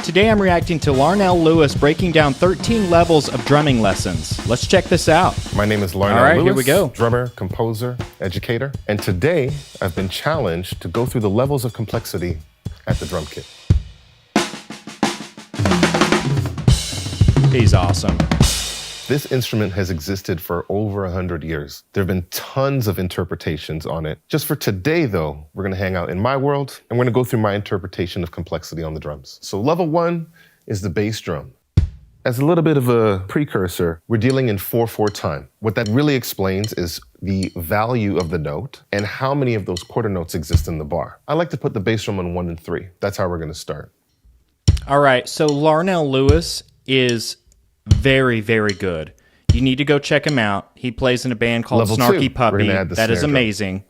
Today I'm reacting to Larnell Lewis breaking down 13 levels of drumming lessons. Let's check this out. My name is Larnell All right, Lewis, here we go. Drummer, composer, educator. And today I've been challenged to go through the levels of complexity at the drum kit. He's awesome. This instrument has existed for over 100 years. There have been tons of interpretations on it. Just for today, though, we're gonna hang out in my world, and we're gonna go through my interpretation of complexity on the drums. So level 1 is the bass drum. As a little bit of a precursor, we're dealing in 4/4 time. What that really explains is the value of the note and how many of those quarter notes exist in the bar. I like to put the bass drum on 1 and 3. That's how we're gonna start. All right, so Larnell Lewis is very, very good. You need to go check him out. He plays in a band called Level Snarky 2, Puppy. we're gonna add the That is snare drum. amazing.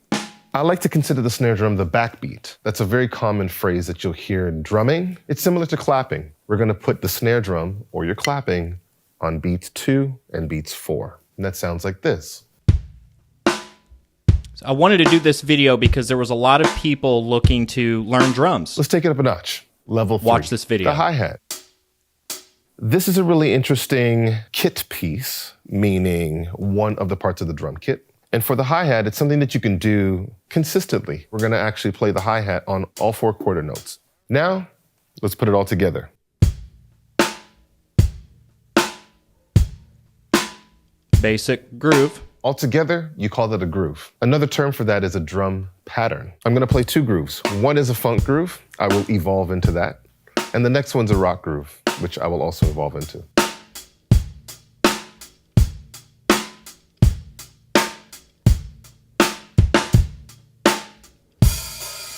I like to consider the snare drum the backbeat. That's a very common phrase that you'll hear in drumming. It's similar to clapping. We're gonna put the snare drum, or your clapping, on beats 2 and beats 4. And that sounds like this. I wanted to do this video because there was a lot of people looking to learn drums. Let's take it up a notch. Level 3. Watch this video. The hi-hat. This is a really interesting kit piece, meaning one of the parts of the drum kit. And for the hi-hat, it's something that you can do consistently. We're gonna actually play the hi-hat on all 4 quarter notes. Now, let's put it all together. Basic groove. Altogether, you call that a groove. Another term for that is a drum pattern. I'm gonna play 2 grooves. One is a funk groove. I will evolve into that. And the next one's a rock groove, which I will also evolve into.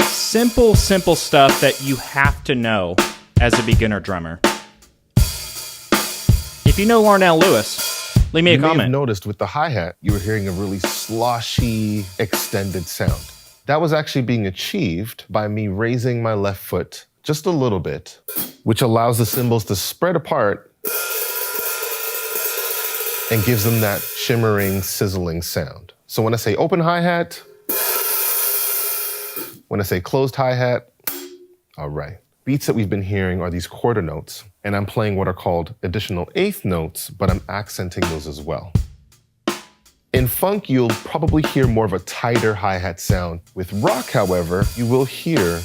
Simple stuff that you have to know as a beginner drummer. If you know Larnell Lewis, leave me a You may have comment. noticed with the hi-hat, you were hearing a really sloshy, extended sound. That was actually being achieved by me raising my left foot just a little bit, which allows the cymbals to spread apart and gives them that shimmering, sizzling sound. So when I say open hi-hat, when I say closed hi-hat, all right. Beats that we've been hearing are these quarter notes, and I'm playing what are called additional eighth notes, but I'm accenting those as well. In funk, you'll probably hear more of a tighter hi-hat sound. With rock, however, you will hear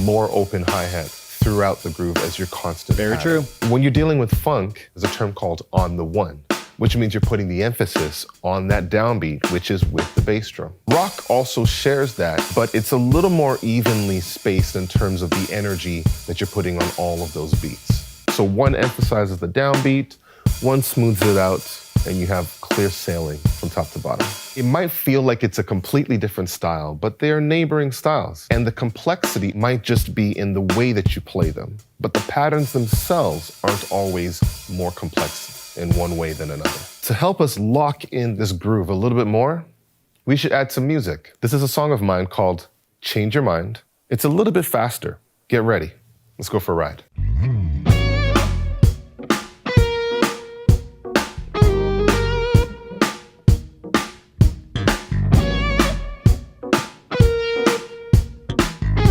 more open hi-hat throughout the groove as your constant Very pattern. true. When you're dealing with funk, there's a term called on the one, which means you're putting the emphasis on that downbeat, which is with the bass drum. Rock also shares that, but it's a little more evenly spaced in terms of the energy that you're putting on all of those beats. So one emphasizes the downbeat, one smooths it out, and you have clear sailing from top to bottom. It might feel like it's a completely different style, but they're neighboring styles. And the complexity might just be in the way that you play them. But the patterns themselves aren't always more complex in one way than another. To help us lock in this groove a little bit more, we should add some music. This is a song of mine called Change Your Mind. It's a little bit faster. Get ready. Let's go for a ride.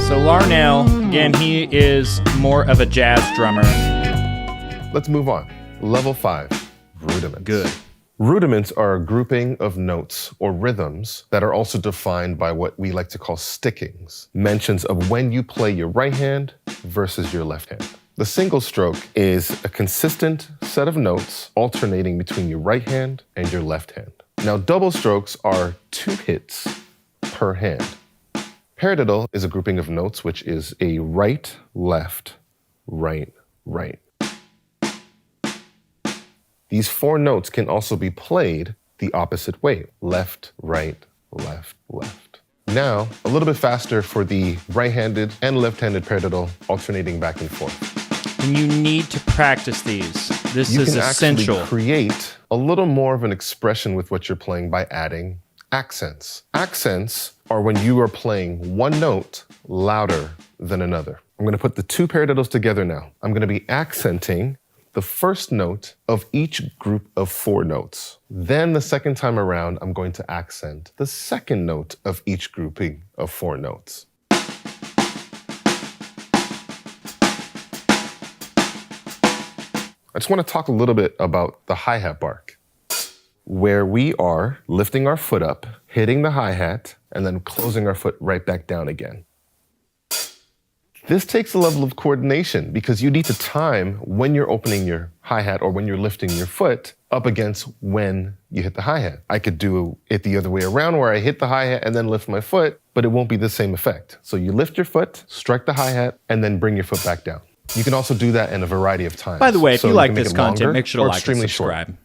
So Larnell, again, he is more of a jazz drummer. Let's move on. Level 5, rudiments. Good. Rudiments are a grouping of notes or rhythms that are also defined by what we like to call stickings, mentions of when you play your right hand versus your left hand. The single stroke is a consistent set of notes alternating between your right hand and your left hand. Now, double strokes are 2 hits per hand. Paradiddle is a grouping of notes which is a right, left, right, right. These 4 notes can also be played the opposite way, left, right, left, left. Now, a little bit faster for the right-handed and left-handed paradiddle, alternating back and forth. And you need to practice these. This You is can essential. actually create a little more of an expression with what you're playing by adding accents. Accents are when you are playing one note louder than another. I'm gonna put the 2 paradiddles together now. I'm gonna be accenting the first note of each group of 4 notes. Then the second time around, I'm going to accent the second note of each grouping of 4 notes. I just want to talk a little bit about the hi-hat bark, where we are lifting our foot up, hitting the hi-hat, and then closing our foot right back down again. This takes a level of coordination because you need to time when you're opening your hi-hat or when you're lifting your foot up against when you hit the hi-hat. I could do it the other way around where I hit the hi-hat and then lift my foot, but it won't be the same effect. So you lift your foot, strike the hi-hat, and then bring your foot back down. You can also do that in a variety of times. By the way, if So you you like can make this it content, longer make sure to or like and extremely short. subscribe.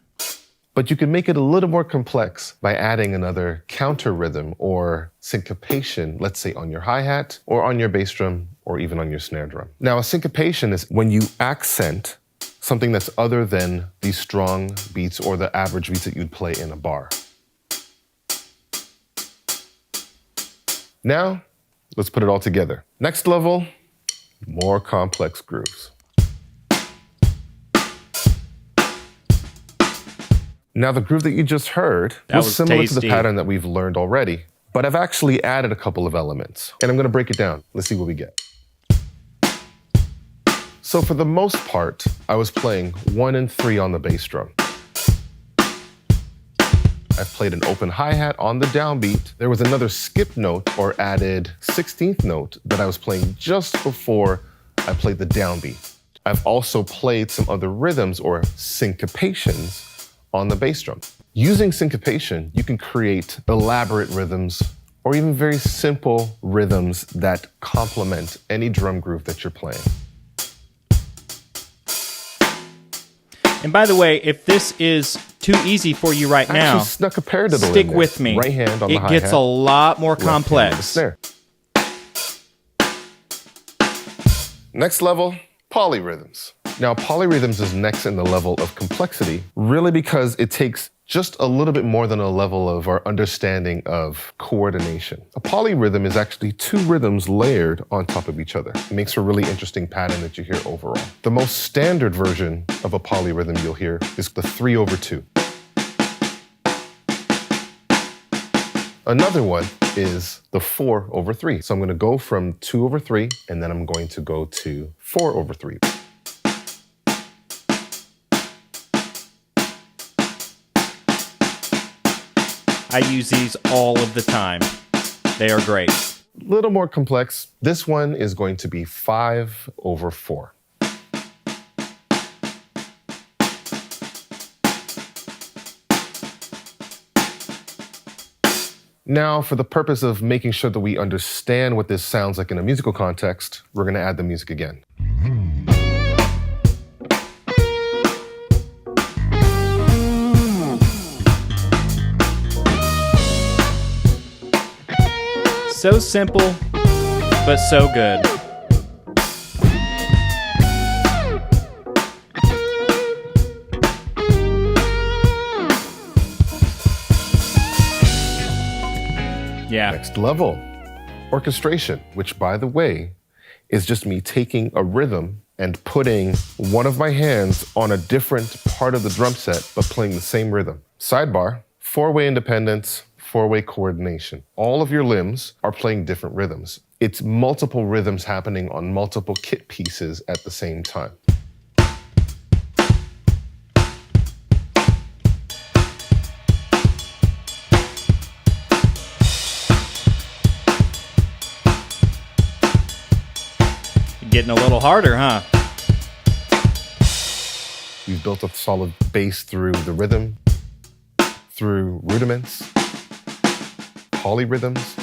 But you can make it a little more complex by adding another counter rhythm or syncopation, let's say on your hi-hat or on your bass drum or even on your snare drum. Now, a syncopation is when you accent something that's other than the strong beats or the average beats that you'd play in a bar. Now, let's put it all together. Next level, more complex grooves. Now, the groove that you just heard was similar to the pattern that we've learned already, but I've actually added a couple of elements, and I'm going to break it down. Let's see what we get. So for the most part, I was playing 1 and 3 on the bass drum. I played an open hi-hat on the downbeat. There was another skip note or added 16th note that I was playing just before I played the downbeat. I've also played some other rhythms or syncopations on the bass drum. Using syncopation, you can create elaborate rhythms or even very simple rhythms that complement any drum groove that you're playing. And by the way, if this is too easy for you right now, actually snuck a paradiddle stick in there. with me. Right hand on the It hi-hat, gets a lot more left hand on the complex. snare. Next level, polyrhythms. Now, polyrhythms is next in the level of complexity, really because it takes just a little bit more than a level of our understanding of coordination. A polyrhythm is actually 2 rhythms layered on top of each other. It makes for a really interesting pattern that you hear overall. The most standard version of a polyrhythm you'll hear is the 3/2. Another one is the 4/3. So I'm going to go from 2/3, and then I'm going to go to 4/3. I use these all of the time. They are great. A little more complex. This one is going to be 5/4. Now, for the purpose of making sure that we understand what this sounds like in a musical context, we're going to add the music again. So simple, but so good. Yeah. Next level, orchestration, which, by the way, is just me taking a rhythm and putting one of my hands on a different part of the drum set, but playing the same rhythm. Sidebar, 4-way independence, 4-way coordination. All of your limbs are playing different rhythms. It's multiple rhythms happening on multiple kit pieces at the same time. Getting a little harder, huh? We've built a solid base through the rhythm, through rudiments, polyrhythms.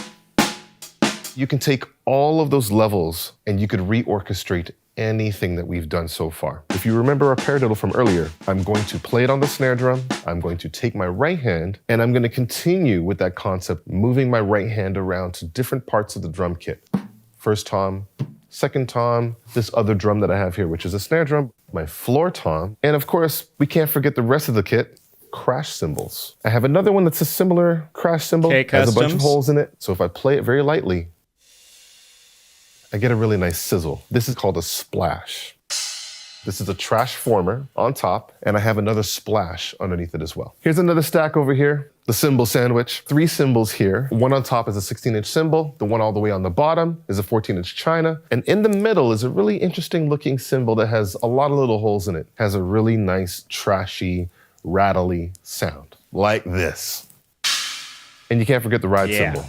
You can take all of those levels and you could reorchestrate anything that we've done so far. If you remember our paradiddle from earlier, I'm going to play it on the snare drum, I'm going to take my right hand, and I'm going to continue with that concept, moving my right hand around to different parts of the drum kit. First tom, second tom, this other drum that I have here, which is a snare drum, my floor tom, and of course, we can't forget the rest of the kit, crash cymbals. I have another one that's a similar crash cymbal, has a bunch of holes in it, so if I play it very lightly, I get a really nice sizzle. This is called a splash. This is a trash former on top, and I have another splash underneath it as well. Here's another stack over here. The cymbal sandwich, 3 cymbals here. One on top is a 16-inch cymbal. The one all the way on the bottom is a 14-inch china. And in the middle is a really interesting looking cymbal that has a lot of little holes in it. Has a really nice, trashy, rattly sound, like this. And you can't forget the ride cymbal.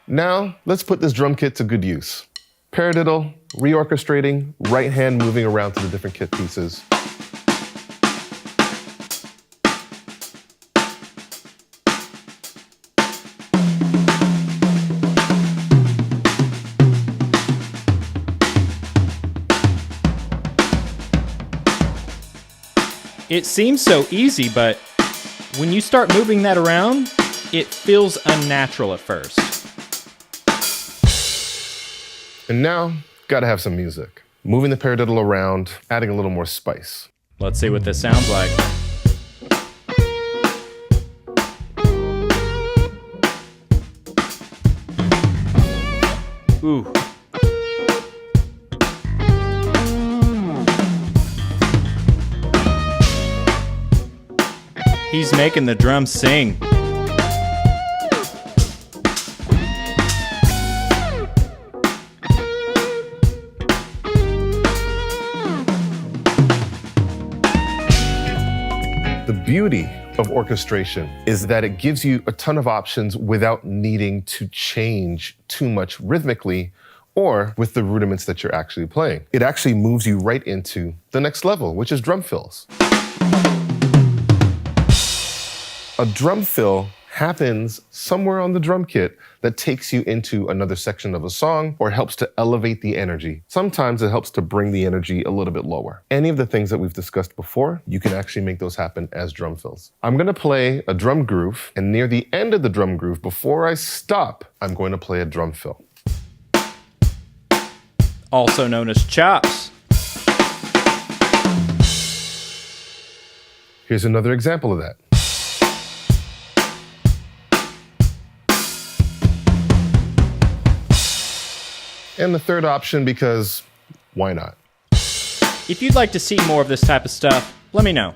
Now, let's put this drum kit to good use. Paradiddle, reorchestrating, right hand moving around to the different kit pieces. It seems so easy, but when you start moving that around, it feels unnatural at first. And now, gotta have some music. Moving the paradiddle around, adding a little more spice. Let's see what this sounds like. Ooh. He's making the drums sing. The beauty of orchestration is that it gives you a ton of options without needing to change too much rhythmically or with the rudiments that you're actually playing. It actually moves you right into the next level, which is drum fills. A drum fill happens somewhere on the drum kit that takes you into another section of a song or helps to elevate the energy. Sometimes it helps to bring the energy a little bit lower. Any of the things that we've discussed before, you can actually make those happen as drum fills. I'm gonna play a drum groove, and near the end of the drum groove, before I stop, I'm going to play a drum fill. Also known as chops. Here's another example of that. And the third option, because why not? If you'd like to see more of this type of stuff, let me know.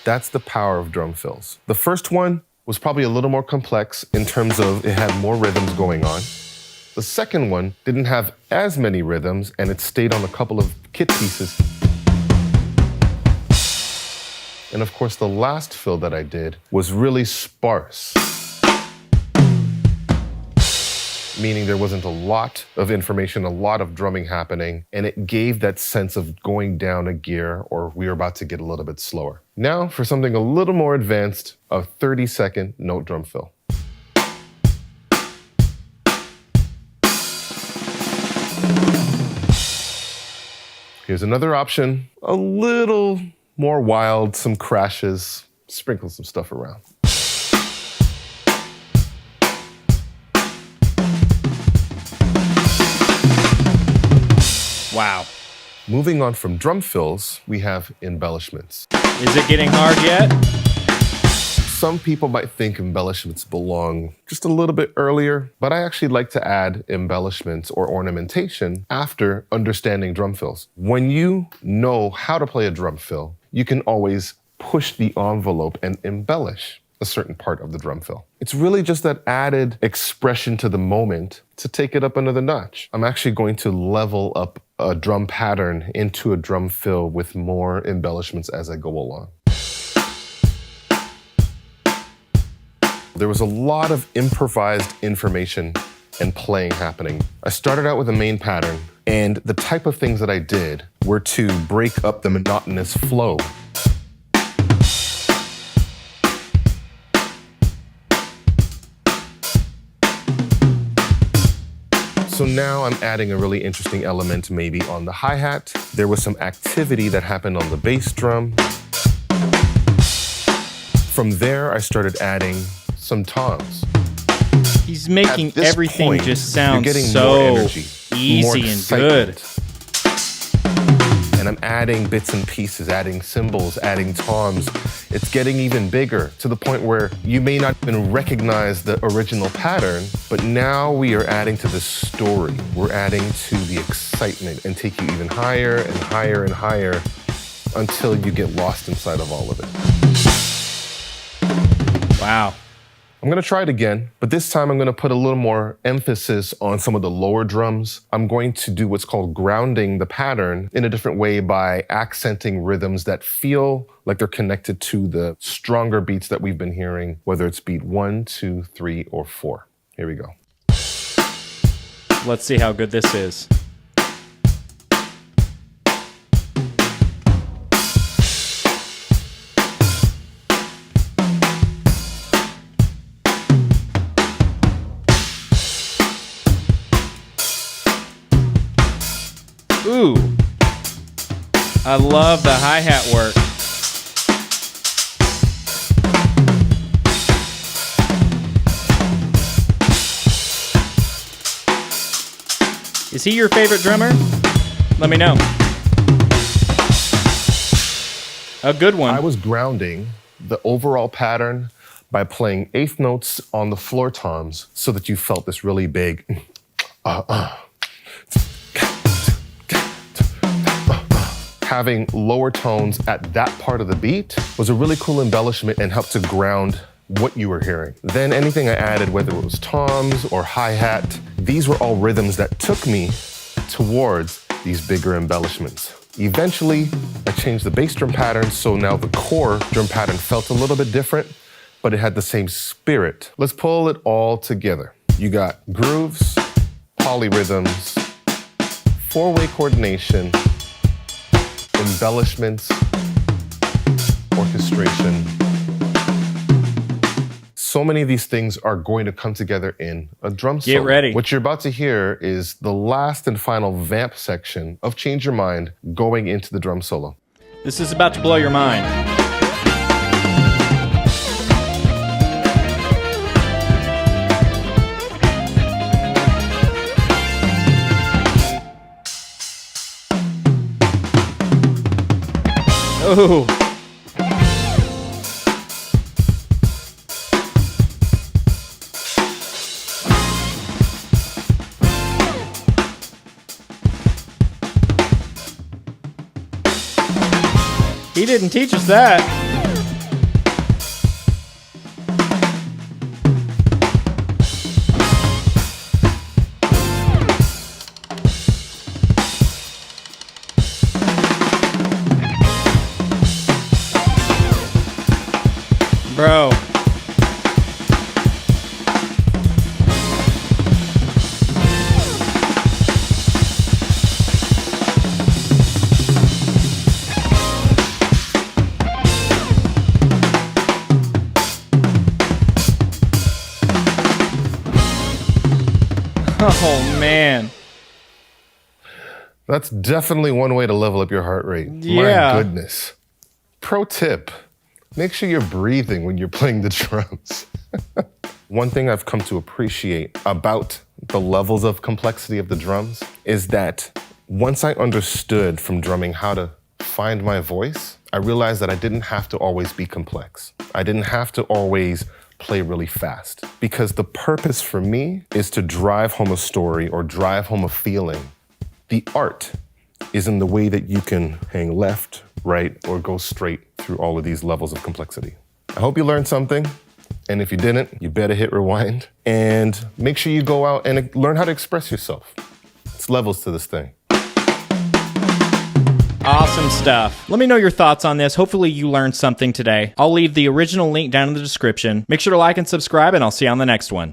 That's the power of drum fills. The first one was probably a little more complex in terms of it had more rhythms going on. The second one didn't have as many rhythms, and it stayed on a couple of kit pieces. And of course, the last fill that I did was really sparse, meaning there wasn't a lot of information, a lot of drumming happening, and it gave that sense of going down a gear or we were about to get a little bit slower. Now for something a little more advanced, a 30-second note drum fill. Here's another option, a little more wild, some crashes, sprinkle some stuff around. Wow. Moving on from drum fills, we have embellishments. Is it getting hard yet? Some people might think embellishments belong just a little bit earlier, but I actually like to add embellishments or ornamentation after understanding drum fills. When you know how to play a drum fill, you can always push the envelope and embellish a certain part of the drum fill. It's really just that added expression to the moment to take it up another notch. I'm actually going to level up a drum pattern into a drum fill with more embellishments as I go along. There was a lot of improvised information and playing happening. I started out with a main pattern, and the type of things that I did were to break up the monotonous flow. So now I'm adding a really interesting element maybe on the hi-hat. There was some activity that happened on the bass drum. From there, I started adding some toms. He's making everything point, just sound you're getting so more energy, easy more and excitement. good. And I'm adding bits and pieces, adding cymbals, adding toms. It's getting even bigger to the point where you may not even recognize the original pattern, but now we are adding to the story. We're adding to the excitement and take you even higher and higher and higher until you get lost inside of all of it. Wow. I'm gonna try it again, but this time I'm gonna put a little more emphasis on some of the lower drums. I'm going to do what's called grounding the pattern in a different way by accenting rhythms that feel like they're connected to the stronger beats that we've been hearing, whether it's beat 1, 2, 3, or 4. Here we go. Let's see how good this is. Ooh, I love the hi-hat work. Is he your favorite drummer? Let me know. A good one. I was grounding the overall pattern by playing eighth notes on the floor toms so that you felt this really big Having lower tones at that part of the beat was a really cool embellishment and helped to ground what you were hearing. Then anything I added, whether it was toms or hi-hat, these were all rhythms that took me towards these bigger embellishments. Eventually, I changed the bass drum pattern, so now the core drum pattern felt a little bit different, but it had the same spirit. Let's pull it all together. You got grooves, polyrhythms, four-way coordination, embellishments, orchestration. So many of these things are going to come together in a drum solo. Get ready. What you're about to hear is the last and final vamp section of Change Your Mind going into the drum solo. This is about to blow your mind. Oh. He didn't teach us that. Bro. Oh, man. That's definitely one way to level up your heart rate. Yeah. My goodness. Pro tip, make sure you're breathing when you're playing the drums. One thing I've come to appreciate about the levels of complexity of the drums is that once I understood from drumming how to find my voice, I realized that I didn't have to always be complex. I didn't have to always play really fast, because the purpose for me is to drive home a story or drive home a feeling. The art is in the way that you can hang left, right, or go straight through all of these levels of complexity. I hope you learned something, and if you didn't, you better hit rewind and make sure you go out and learn how to express yourself. It's levels to this thing. Awesome stuff. Let me know your thoughts on this. Hopefully you learned something today. I'll leave the original link down in the description. Make sure to like and subscribe, and I'll see you on the next one.